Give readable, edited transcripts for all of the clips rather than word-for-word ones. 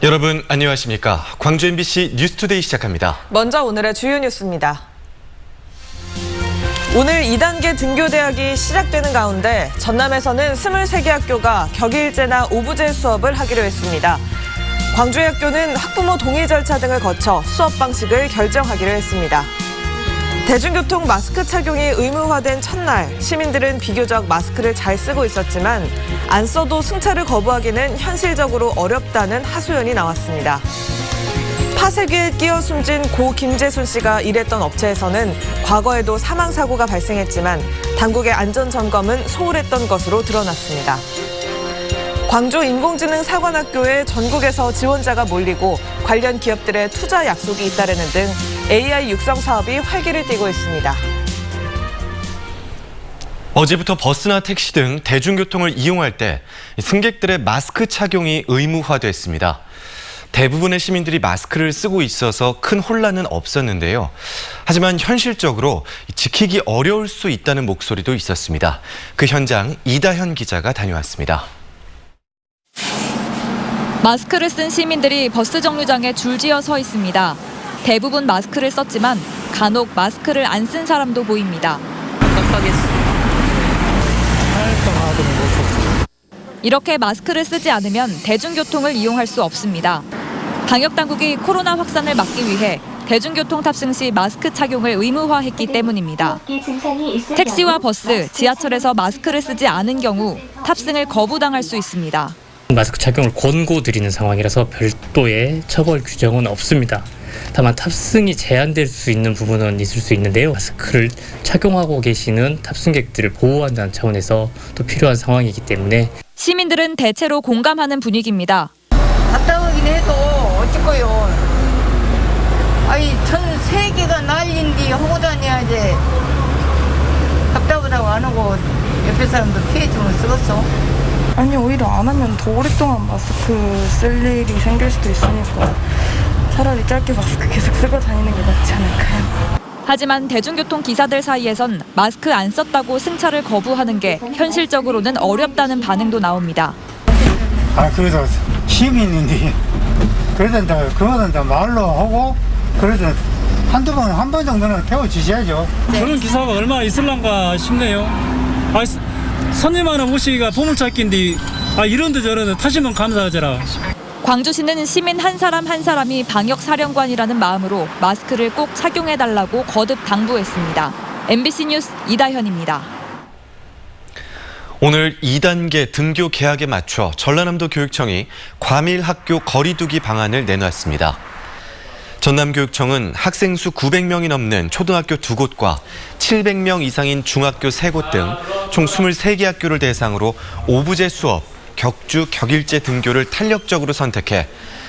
여러분 안녕하십니까? 광주 MBC 뉴스투데이 시작합니다. 먼저 오늘의 주요 뉴스입니다. 오늘 2단계 등교대학이 시작되는 가운데 전남에서는 23개 학교가 격일제나 오부제 수업을 하기로 했습니다. 광주의 학교는 학부모 동의 절차 등을 거쳐 수업 방식을 결정하기로 했습니다. 대중교통 마스크 착용이 의무화된 첫날, 시민들은 비교적 마스크를 잘 쓰고 있었지만 안 써도 승차를 거부하기는 현실적으로 어렵다는 하소연이 나왔습니다. 파쇄기에 끼어 숨진 고 김재순 씨가 일했던 업체에서는 과거에도 사망사고가 발생했지만 당국의 안전점검은 소홀했던 것으로 드러났습니다. 광주 인공지능사관학교에 전국에서 지원자가 몰리고 관련 기업들의 투자 약속이 잇따르는 등 AI 육성 사업이 활기를 띠고 있습니다. 어제부터 버스나 택시 등 대중교통을 이용할 때 승객들의 마스크 착용이 의무화됐습니다. 대부분의 시민들이 마스크를 쓰고 있어서 큰 혼란은 없었는데요. 하지만 현실적으로 지키기 어려울 수 있다는 목소리도 있었습니다. 그 현장 이다현 기자가 다녀왔습니다. 마스크를 쓴 시민들이 버스 정류장에 줄지어 서 있습니다. 대부분 마스크를 썼지만 간혹 마스크를 안 쓴 사람도 보입니다. 이렇게 마스크를 쓰지 않으면 대중교통을 이용할 수 없습니다. 방역당국이 코로나 확산을 막기 위해 대중교통 탑승 시 마스크 착용을 의무화했기 때문입니다. 택시와 버스, 지하철에서 마스크를 쓰지 않은 경우 탑승을 거부당할 수 있습니다. 마스크 착용을 권고드리는 상황이라서 별도의 처벌 규정은 없습니다. 다만 탑승이 제한될 수 있는 부분은 있을 수 있는데요. 마스크를 착용하고 계시는 탑승객들을 보호한다는 차원에서 또 필요한 상황이기 때문에 시민들은 대체로 공감하는 분위기입니다. 갔다 오긴 해도 어쩔거요. 아니 전 세계가 난리인데 하고 다녀야지. 답답하다고 안 하고 옆에 사람도 피해주면 쓰겠어. 아니 오히려 안 하면 더 오랫동안 마스크 쓸 일이 생길 수도 있으니까 차라리 짧게 마스크 계속 쓰고 다니는 게 낫지 않을까요? 하지만 대중교통 기사들 사이에선 마스크 안 썼다고 승차를 거부하는 게 현실적으로는 어렵다는 반응도 나옵니다. 그래서 시민인데 그래도 이제 그거는 이제 말로 하고 그래도 한 번 정도는 태워주셔야죠. 그런 기사가 얼마나 있을란가 싶네요. 손님 하나 모시기가 보물찾기인데 이런데 저런데 타시면 감사하더라. 광주시는 시민 한 사람이 방역사령관이라는 마음으로 마스크를 꼭 착용해달라고 거듭 당부했습니다. MBC 뉴스 이다현입니다. 오늘 2단계 등교 개학에 맞춰 전라남도 교육청이 과밀학교 거리두기 방안을 내놨습니다. 전남교육청은 학생 수 900명이 넘는 초등학교 2곳과 700명 이상인 중학교 3곳 등 총 23개 학교를 대상으로 오부제 수업, 격주, 격일제 등교를 탄력적으로 선택해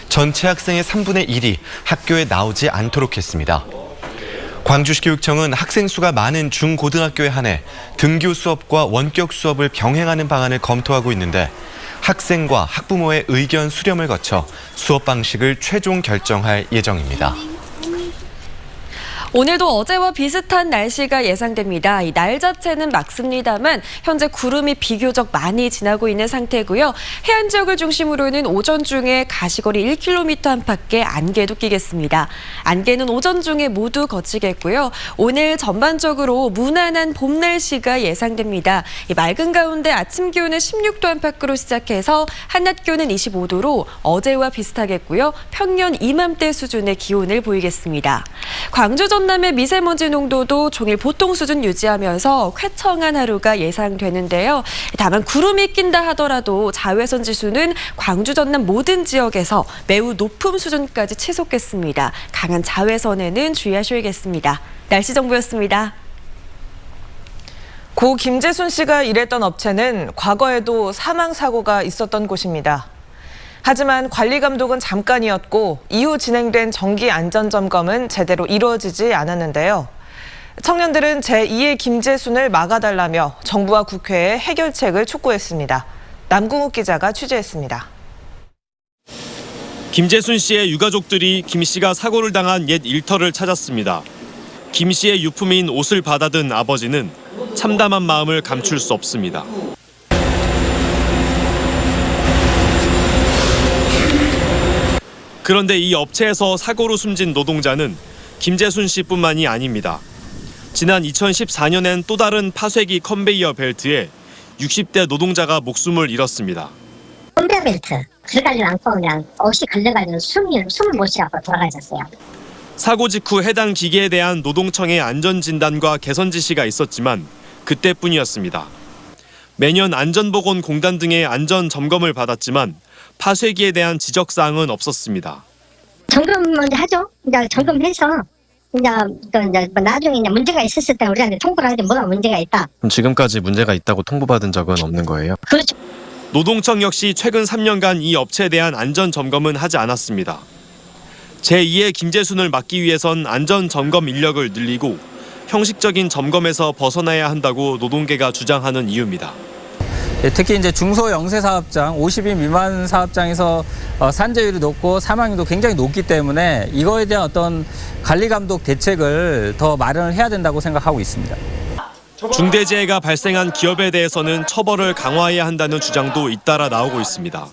전체 학생의 3분의 1이 학교에 나오지 않도록 했습니다. 광주시 교육청은 학생 수가 많은 중고등학교에 한해 등교 수업과 원격 수업을 병행하는 방안을 검토하고 있는데 학생과 학부모의 의견 수렴을 거쳐 수업 방식을 최종 결정할 예정입니다. 오늘도 어제와 비슷한 날씨가 예상됩니다. 이 날 자체는 맑습니다만 현재 구름이 비교적 많이 지나고 있는 상태고요. 해안 지역을 중심으로는 오전 중에 가시거리 1km 안팎의 안개도 끼겠습니다. 안개는 오전 중에 모두 거치겠고요. 오늘 전반적으로 무난한 봄 날씨가 예상됩니다. 이 맑은 가운데 아침 기온은 16도 안팎으로 시작해서 한낮 기온은 25도로 어제와 비슷하겠고요. 평년 이맘때 수준의 기온을 보이겠습니다. 광주 전남의 미세먼지 농도도 종일 보통 수준 유지하면서 쾌청한 하루가 예상되는데요. 다만 구름이 낀다 하더라도 자외선 지수는 광주 전남 모든 지역에서 매우 높은 수준까지 치솟겠습니다. 강한 자외선에는 주의하셔야겠습니다. 날씨 정보였습니다. 고 김재순 씨가 일했던 업체는 과거에도 사망사고가 있었던 곳입니다. 하지만 관리 감독은 잠깐이었고 이후 진행된 정기 안전점검은 제대로 이루어지지 않았는데요. 청년들은 제2의 김재순을 막아달라며 정부와 국회에 해결책을 촉구했습니다. 남궁욱 기자가 취재했습니다. 김재순 씨의 유가족들이 김 씨가 사고를 당한 옛 일터를 찾았습니다. 김 씨의 유품인 옷을 받아든 아버지는 참담한 마음을 감출 수 없습니다. 그런데 이 업체에서 사고로 숨진 노동자는 김재순 씨뿐만이 아닙니다. 지난 2014년엔 또 다른 파쇄기 컨베이어 벨트에 60대 노동자가 목숨을 잃었습니다. 컨베이어 벨트 걸려 안고 그냥 옷이 걸려가지고 숨을 못 쉬어서 돌아가셨어요. 사고 직후 해당 기계에 대한 노동청의 안전진단과 개선 지시가 있었지만 그때뿐이었습니다. 매년 안전보건공단 등의 안전 점검을 받았지만 파쇄기에 대한 지적사항은 없었습니다. 점검 먼저 하죠. 이제 점검해서 이제 나중에 이제 문제가 있었을 때 우리한테 통보를 하지 뭐가 문제가 있다. 그럼 지금까지 문제가 있다고 통보받은 적은 없는 거예요? 그렇죠. 노동청 역시 최근 3년간 이 업체에 대한 안전 점검은 하지 않았습니다. 제2의 김재순을 막기 위해선 안전 점검 인력을 늘리고 형식적인 점검에서 벗어나야 한다고 노동계가 주장하는 이유입니다. 특히 이제 중소 영세 사업장, 50인 미만 사업장에서 산재율이 높고 사망률도 굉장히 높기 때문에 이거에 대한 어떤 관리 감독 대책을 더 마련을 해야 된다고 생각하고 있습니다. 중대재해가 발생한 기업에 대해서는 처벌을 강화해야 한다는 주장도 잇따라 나오고 있습니다.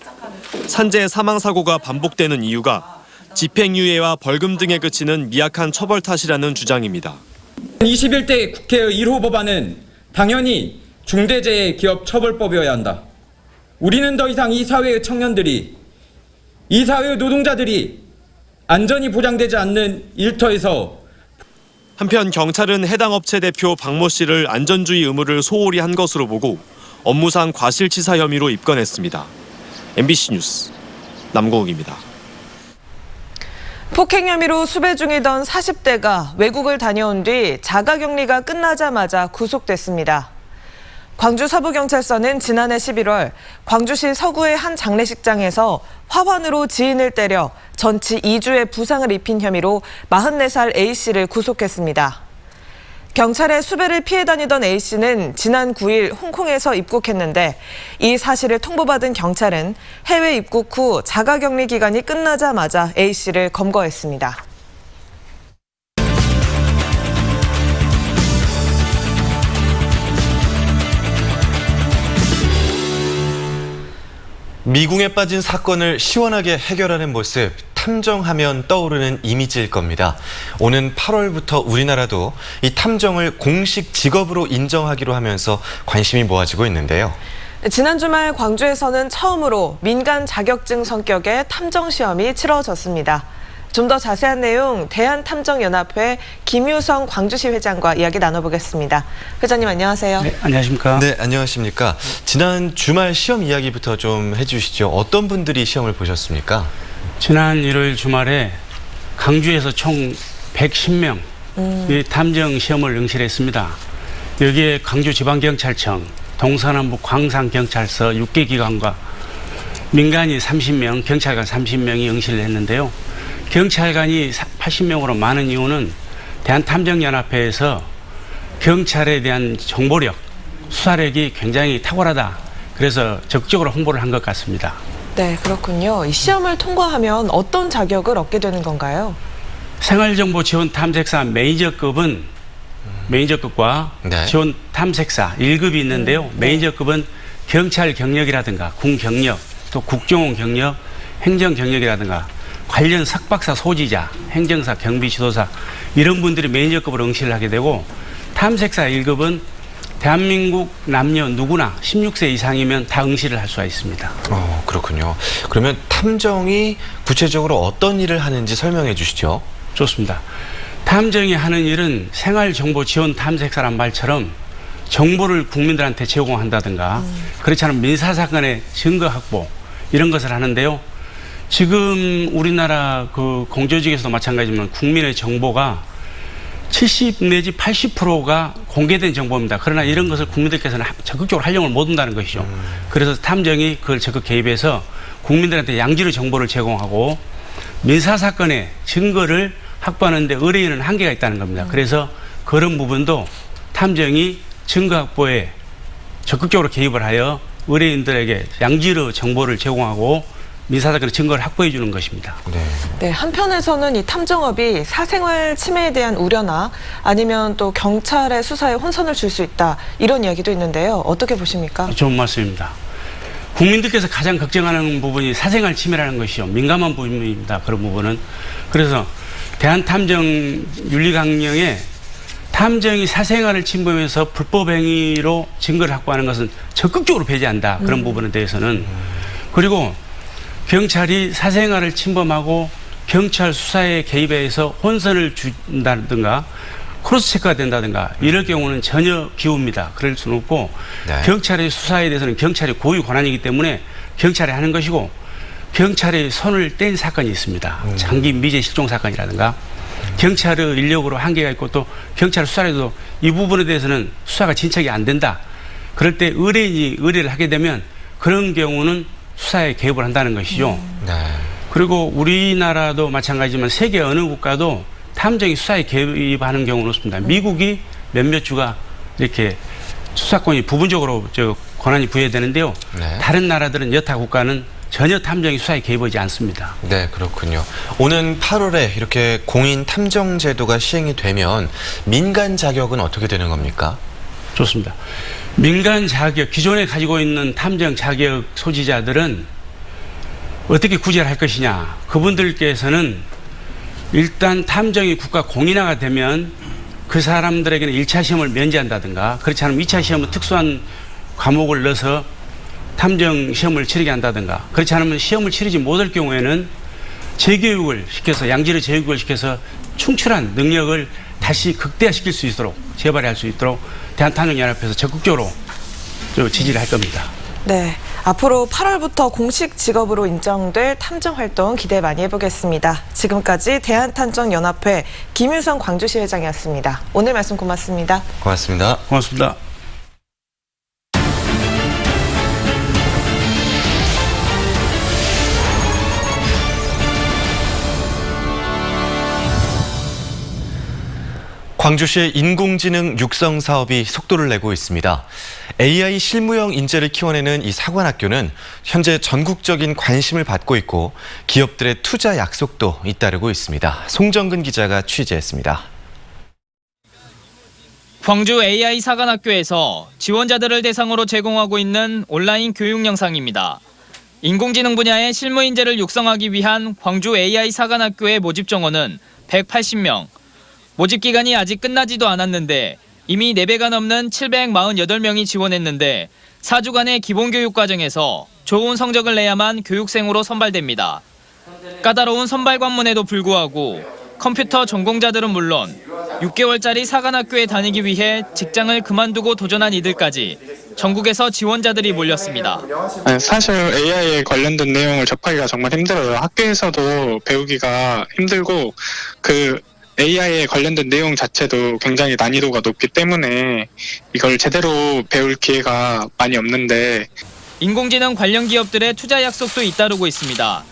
산재 사망 사고가 반복되는 이유가 집행유예와 벌금 등에 그치는 미약한 처벌 탓이라는 주장입니다. 21대 국회의 1호 법안은 당연히 중대재해 기업 처벌법이어야 한다. 우리는 더 이상 이 사회의 청년들이, 이 사회의 노동자들이 안전이 보장되지 않는 일터에서 한편 경찰은 해당 업체 대표 박모 씨를 안전주의 의무를 소홀히 한 것으로 보고 업무상 과실치사 혐의로 입건했습니다. MBC 뉴스 남고욱입니다. 폭행 혐의로 수배 중이던 40대가 외국을 다녀온 뒤 자가격리가 끝나자마자 구속됐습니다. 광주 서부경찰서는 지난해 11월 광주시 서구의 한 장례식장에서 화환으로 지인을 때려 전치 2주의 부상을 입힌 혐의로 44살 A씨를 구속했습니다. 경찰의 수배를 피해 다니던 A씨는 지난 9일 홍콩에서 입국했는데 이 사실을 통보받은 경찰은 해외 입국 후 자가격리 기간이 끝나자마자 A씨를 검거했습니다. 미궁에 빠진 사건을 시원하게 해결하는 모습, 탐정하면 떠오르는 이미지일 겁니다. 오는 8월부터 우리나라도 이 탐정을 공식 직업으로 인정하기로 하면서 관심이 모아지고 있는데요. 지난 주말 광주에서는 처음으로 민간 자격증 성격의 탐정 시험이 치러졌습니다. 좀 더 자세한 내용 대한탐정연합회 김유성 광주시 회장과 이야기 나눠보겠습니다. 회장님 안녕하세요. 네, 안녕하십니까. 네, 안녕하십니까. 지난 주말 시험 이야기부터 좀 해주시죠. 어떤 분들이 시험을 보셨습니까? 지난 일요일 주말에 강주에서 총 110명 탐정 시험을 응시했습니다. 여기에 광주지방경찰청, 동서남부 광산경찰서 6개 기관과 민간이 30명, 경찰관 30명이 응시를 했는데요. 경찰관이 80명으로 많은 이유는 대한탐정연합회에서 경찰에 대한 정보력, 수사력이 굉장히 탁월하다. 그래서 적극적으로 홍보를 한 것 같습니다. 네, 그렇군요. 이 시험을 통과하면 어떤 자격을 얻게 되는 건가요? 생활정보 지원 탐색사 메이저급은 메이저급과 네. 지원 탐색사 1급이 있는데요. 메이저급은 경찰 경력이라든가 군 경력, 또 국정원 경력, 행정 경력이라든가 관련 석박사 소지자, 행정사, 경비 지도사 이런 분들이 메이저급으로 응시를 하게 되고 탐색사 1급은 대한민국 남녀 누구나 16세 이상이면 다 응시를 할 수가 있습니다. 그렇군요. 그러면 탐정이 구체적으로 어떤 일을 하는지 설명해 주시죠. 좋습니다. 탐정이 하는 일은 생활정보 지원 탐색사란 말처럼 정보를 국민들한테 제공한다든가 그렇지 않으면 민사사건의 증거 확보 이런 것을 하는데요. 지금 우리나라 그 공조직에서도 마찬가지지만 국민의 정보가 70 내지 80%가 공개된 정보입니다. 그러나 이런 것을 국민들께서는 적극적으로 활용을 못 한다는 것이죠. 그래서 탐정이 그걸 적극 개입해서 국민들한테 양질의 정보를 제공하고 민사사건의 증거를 확보하는 데 의뢰인은 한계가 있다는 겁니다. 그래서 그런 부분도 탐정이 증거 확보에 적극적으로 개입을 하여 의뢰인들에게 양질의 정보를 제공하고 민사사건의 증거를 확보해 주는 것입니다. 네, 한편에서는 이 탐정업이 사생활 침해에 대한 우려나 아니면 또 경찰의 수사에 혼선을 줄 수 있다 이런 이야기도 있는데요. 어떻게 보십니까? 좋은 말씀입니다. 국민들께서 가장 걱정하는 부분이 사생활 침해라는 것이요. 민감한 부분입니다. 그런 부분은. 그래서 대한탐정윤리강령에 탐정이 사생활을 침범해서 불법 행위로 증거를 확보하는 것은 적극적으로 배제한다. 그런 부분에 대해서는. 그리고 경찰이 사생활을 침범하고 경찰 수사에 개입해서 혼선을 준다든가 크로스 체크가 된다든가 이럴 경우는 전혀 기우입니다. 그럴 수는 없고 경찰의 수사에 대해서는 경찰의 고유 권한이기 때문에 경찰이 하는 것이고 경찰의 손을 뗀 사건이 있습니다. 장기 미제 실종 사건이라든가 경찰의 인력으로 한계가 있고 또 경찰 수사에도 이 부분에 대해서는 수사가 진척이 안 된다. 그럴 때 의뢰인이 의뢰를 하게 되면 그런 경우는 수사에 개입을 한다는 것이죠. 그리고 우리나라도 마찬가지지만 세계 어느 국가도 탐정이 수사에 개입하는 경우는 없습니다. 미국이 몇몇 주가 이렇게 수사권이 부분적으로 권한이 부여되는데요. 다른 나라들은 여타 국가는 전혀 탐정이 수사에 개입하지 않습니다. 네, 그렇군요. 오는 8월에 이렇게 공인 탐정 제도가 시행이 되면 민간 자격은 어떻게 되는 겁니까? 좋습니다. 민간 자격, 기존에 가지고 있는 탐정 자격 소지자들은 어떻게 구제할 것이냐. 그분들께서는 일단 탐정이 국가 공인화가 되면 그 사람들에게는 1차 시험을 면제한다든가 그렇지 않으면 2차 시험은 특수한 과목을 넣어서 탐정 시험을 치르게 한다든가 그렇지 않으면 시험을 치르지 못할 경우에는 재교육을 시켜서 양질의 재교육을 시켜서 충출한 능력을 다시 극대화시킬 수 있도록 재발할 수 있도록 대한탐정연합회에서 적극적으로 지지를 할 겁니다. 네, 앞으로 8월부터 공식 직업으로 인정될 탐정 활동 기대 많이 해보겠습니다. 지금까지 대한탐정연합회 김유성 광주시 회장이었습니다. 오늘 말씀 고맙습니다. 고맙습니다. 고맙습니다. 광주시의 인공지능 육성 사업이 속도를 내고 있습니다. AI 실무형 인재를 키워내는 이 사관학교는 현재 전국적인 관심을 받고 있고 기업들의 투자 약속도 잇따르고 있습니다. 송정근 기자가 취재했습니다. 광주 AI 사관학교에서 지원자들을 대상으로 제공하고 있는 온라인 교육 영상입니다. 인공지능 분야의 실무 인재를 육성하기 위한 광주 AI 사관학교의 모집 정원은 180명. 모집 기간이 아직 끝나지도 않았는데 이미 4배가 넘는 748명이 지원했는데 4주간의 기본교육 과정에서 좋은 성적을 내야만 교육생으로 선발됩니다. 까다로운 선발 관문에도 불구하고 컴퓨터 전공자들은 물론 6개월짜리 사관학교에 다니기 위해 직장을 그만두고 도전한 이들까지 전국에서 지원자들이 몰렸습니다. 사실 AI에 관련된 내용을 접하기가 정말 힘들어요. 학교에서도 배우기가 힘들고 AI에 관련된 내용 자체도 굉장히 난이도가 높기 때문에 이걸 제대로 배울 기회가 많이 없는데 인공지능 관련 기업들의 투자 약속도 잇따르고 있습니다.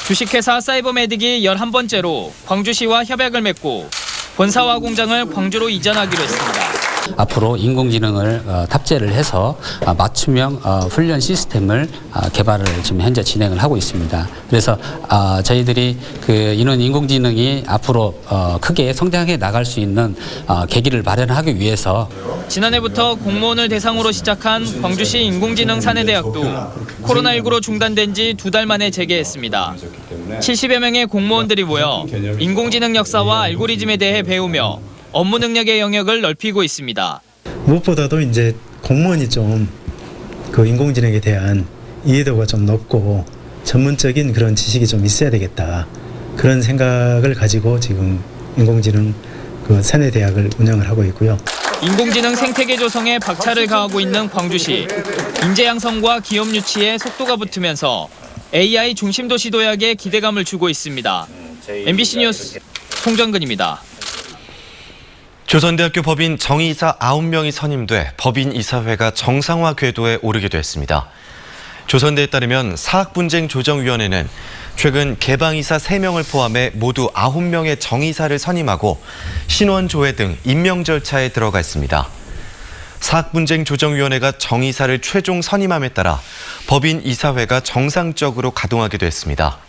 주식회사 사이버메딕이 11번째로 광주시와 협약을 맺고 본사와 공장을 광주로 이전하기로 했습니다. 앞으로 인공지능을 탑재를 해서 맞춤형 훈련 시스템을 개발을 지금 현재 진행을 하고 있습니다. 그래서 저희들이 이런 인공지능이 앞으로 크게 성장해 나갈 수 있는 계기를 마련하기 위해서 지난해부터 공무원을 대상으로 시작한 광주시 인공지능 사내대학도 코로나19로 중단된 지 2달 만에 재개했습니다. 70여 명의 공무원들이 모여 인공지능 역사와 알고리즘에 대해 배우며 업무 능력의 영역을 넓히고 있습니다. 무엇보다도 이제 공무원이 좀 인공지능에 대한 이해도가 좀 높고 전문적인 그런 지식이 좀 있어야 되겠다. 그런 생각을 가지고 지금 인공지능 사내대학을 운영을 하고 있고요. 인공지능 생태계 조성에 박차를 가하고 있는 광주시. 인재 양성과 기업 유치에 속도가 붙으면서 AI 중심 도시 도약에 기대감을 주고 있습니다. MBC 뉴스 송정근입니다. 조선대학교 법인 정의사 9명이 선임돼 법인이사회가 정상화 궤도에 오르게 됐습니다. 조선대에 따르면 사학분쟁조정위원회는 최근 개방이사 3명을 포함해 모두 9명의 정의사를 선임하고 신원조회 등 임명 절차에 들어가 있습니다. 사학분쟁조정위원회가 정의사를 최종 선임함에 따라 법인이사회가 정상적으로 가동하게 됐습니다.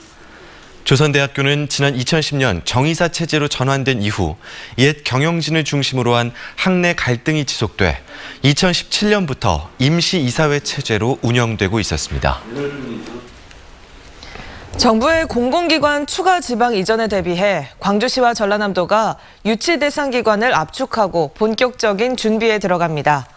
조선대학교는 지난 2010년 정의사 체제로 전환된 이후 옛 경영진을 중심으로 한 학내 갈등이 지속돼 2017년부터 임시 이사회 체제로 운영되고 있었습니다. 정부의 공공기관 추가 지방 이전에 대비해 광주시와 전라남도가 유치 대상 기관을 압축하고 본격적인 준비에 들어갑니다.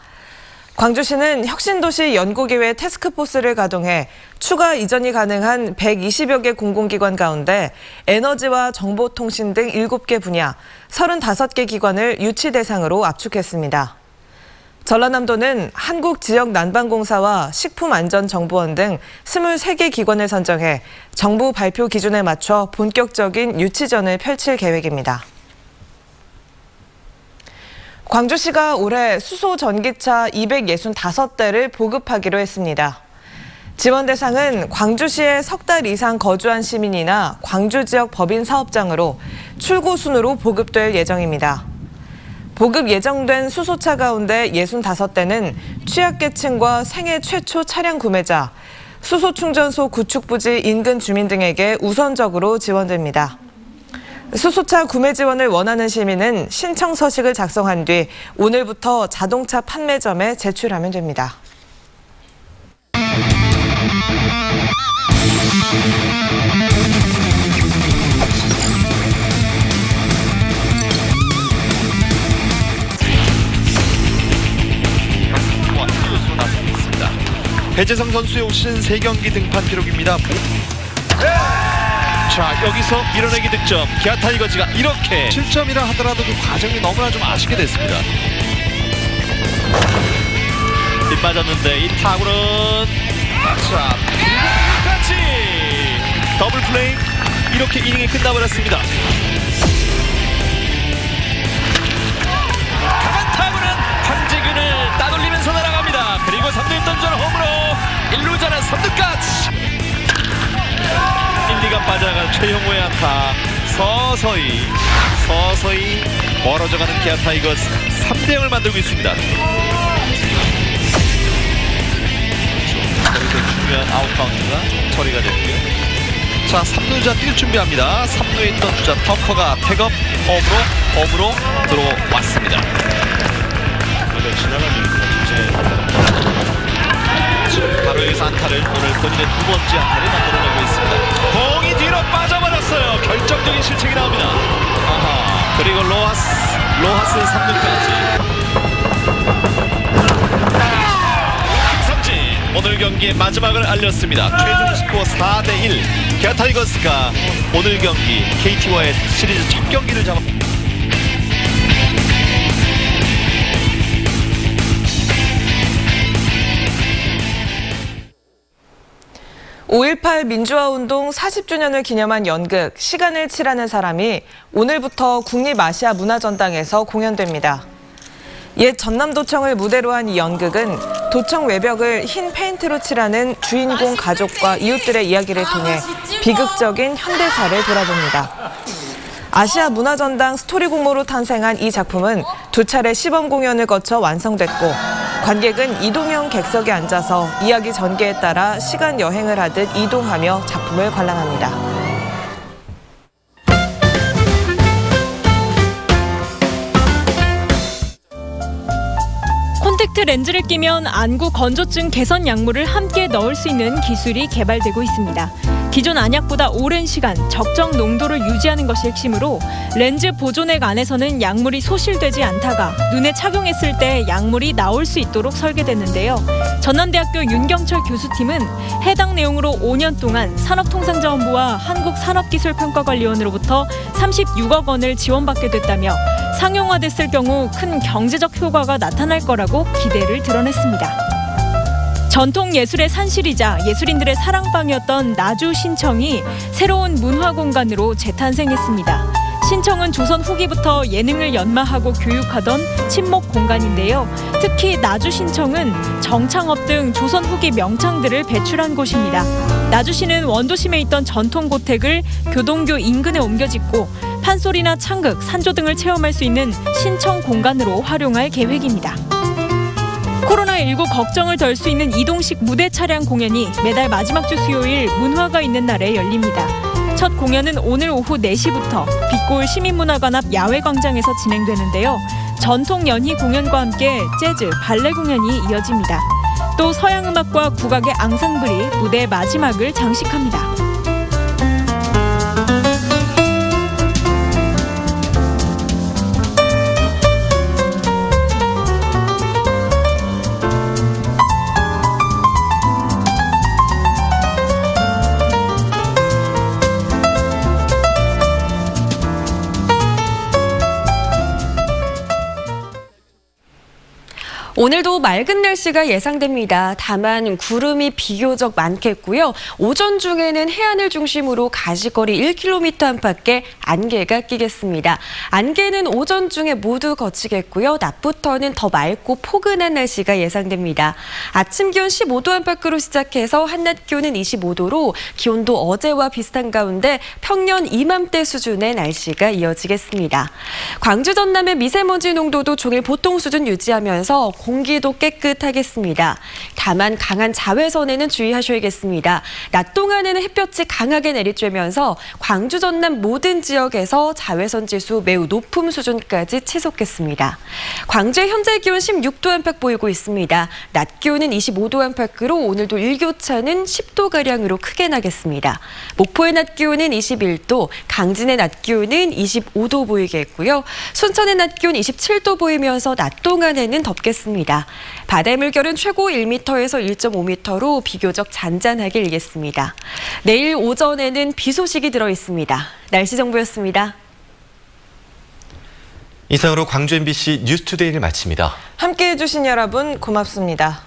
광주시는 혁신도시 연구기획 태스크포스를 가동해 추가 이전이 가능한 120여 개 공공기관 가운데 에너지와 정보통신 등 7개 분야, 35개 기관을 유치 대상으로 압축했습니다. 전라남도는 한국지역난방공사와 식품안전정보원 등 23개 기관을 선정해 정부 발표 기준에 맞춰 본격적인 유치전을 펼칠 계획입니다. 광주시가 올해 수소 전기차 265대를 보급하기로 했습니다. 지원 대상은 광주시에 석 달 이상 거주한 시민이나 광주 지역 법인 사업장으로 출고 순으로 보급될 예정입니다. 보급 예정된 수소차 가운데 65대는 취약계층과 생애 최초 차량 구매자, 수소충전소 구축 부지 인근 주민 등에게 우선적으로 지원됩니다. 수소차 구매 지원을 원하는 시민은 신청 서식을 작성한 뒤 오늘부터 자동차 판매점에 제출하면 됩니다. 배재성 선수의 올 시즌 3경기 등판 기록입니다. 자, 여기서 밀어내기 득점. 기아 타이거즈가 이렇게 7점이라 하더라도 그 과정이 너무나 좀 아쉽게 됐습니다. 빗 맞았는데 이 타구는 자, 끝까지 더블 플레이. 이렇게 이닝이 끝나버렸습니다. 강한 타구는 황재균을 따돌리면서 날아갑니다. 그리고 3루 던전 홈으로 1루자는 3루까지. 1, 2가 빠져나간 최형호의 안타. 서서히 멀어져가는 기아 타이거즈 3대0을 만들고 있습니다. 여기서 중요한 아웃카운트가 처리가 됐고요. 자, 3루자 뛸 준비합니다. 3루에 있던 주자 터커가 태업 홈으로 들어왔습니다. 바로 여기서 안타를 오늘 본인의 두 번째 안타를 만들어내고 있습니다. 공이 뒤로 빠져버렸어요. 결정적인 실책이 나옵니다. 아하, 그리고 로하스 3루까지. 김삼진 오늘 경기의 마지막을 알렸습니다. 최종 스코어 4대1. 기아 타이거즈가 오늘 경기 KT와의 시리즈 첫 경기를 잡았습니다. 5.18 민주화운동 40주년을 기념한 연극 시간을 칠하는 사람이 오늘부터 국립아시아 문화전당에서 공연됩니다. 옛 전남도청을 무대로 한 이 연극은 도청 외벽을 흰 페인트로 칠하는 주인공 가족과 이웃들의 이야기를 통해 비극적인 현대사를 돌아봅니다. 아시아 문화전당 스토리 공모로 탄생한 이 작품은 2차례 시범 공연을 거쳐 완성됐고 관객은 이동형 객석에 앉아서 이야기 전개에 따라 시간 여행을 하듯 이동하며 작품을 관람합니다. 콘택트 렌즈를 끼면 안구 건조증 개선 약물을 함께 넣을 수 있는 기술이 개발되고 있습니다. 기존 안약보다 오랜 시간 적정 농도를 유지하는 것이 핵심으로 렌즈 보존액 안에서는 약물이 소실되지 않다가 눈에 착용했을 때 약물이 나올 수 있도록 설계됐는데요. 전남대학교 윤경철 교수팀은 해당 내용으로 5년 동안 산업통상자원부와 한국산업기술평가관리원으로부터 36억 원을 지원받게 됐다며 상용화됐을 경우 큰 경제적 효과가 나타날 거라고 기대를 드러냈습니다. 전통 예술의 산실이자 예술인들의 사랑방이었던 나주 신청이 새로운 문화 공간으로 재탄생했습니다. 신청은 조선 후기부터 예능을 연마하고 교육하던 친목 공간인데요. 특히 나주 신청은 정창업 등 조선 후기 명창들을 배출한 곳입니다. 나주시는 원도심에 있던 전통 고택을 교동교 인근에 옮겨 짓고 판소리나 창극, 산조 등을 체험할 수 있는 신청 공간으로 활용할 계획입니다. 코로나19 걱정을 덜 수 있는 이동식 무대 차량 공연이 매달 마지막 주 수요일 문화가 있는 날에 열립니다. 첫 공연은 오늘 오후 4시부터 빛골 시민문화관 앞 야외광장에서 진행되는데요. 전통 연희 공연과 함께 재즈, 발레 공연이 이어집니다. 또 서양음악과 국악의 앙상블이 무대 마지막을 장식합니다. 오늘도 맑은 날씨가 예상됩니다. 다만 구름이 비교적 많겠고요. 오전 중에는 해안을 중심으로 가시거리 1km 안팎에 안개가 끼겠습니다. 안개는 오전 중에 모두 거치겠고요. 낮부터는 더 맑고 포근한 날씨가 예상됩니다. 아침 기온 15도 안팎으로 시작해서 한낮 기온은 25도로 기온도 어제와 비슷한 가운데 평년 이맘때 수준의 날씨가 이어지겠습니다. 광주 전남의 미세먼지 농도도 종일 보통 수준 유지하면서 공기도 깨끗하겠습니다. 다만 강한 자외선에는 주의하셔야겠습니다. 낮 동안에는 햇볕이 강하게 내리쬐면서 광주 전남 모든 지역에서 자외선 지수 매우 높은 수준까지 치솟겠습니다. 광주의 현재 기온 16도 안팎 보이고 있습니다. 낮 기온은 25도 안팎으로 오늘도 일교차는 10도가량으로 크게 나겠습니다. 목포의 낮 기온은 21도, 강진의 낮 기온은 25도 보이겠고요. 순천의 낮 기온 27도 보이면서 낮 동안에는 덥겠습니다. 바다의 물결은 최고 1m에서 1.5m로 비교적 잔잔하게 일겠습니다. 내일 오전에는 비 소식이 들어 있습니다. 날씨 정보였습니다. 이상으로 광주 MBC 뉴스투데이를 마칩니다. 함께해 주신 여러분 고맙습니다.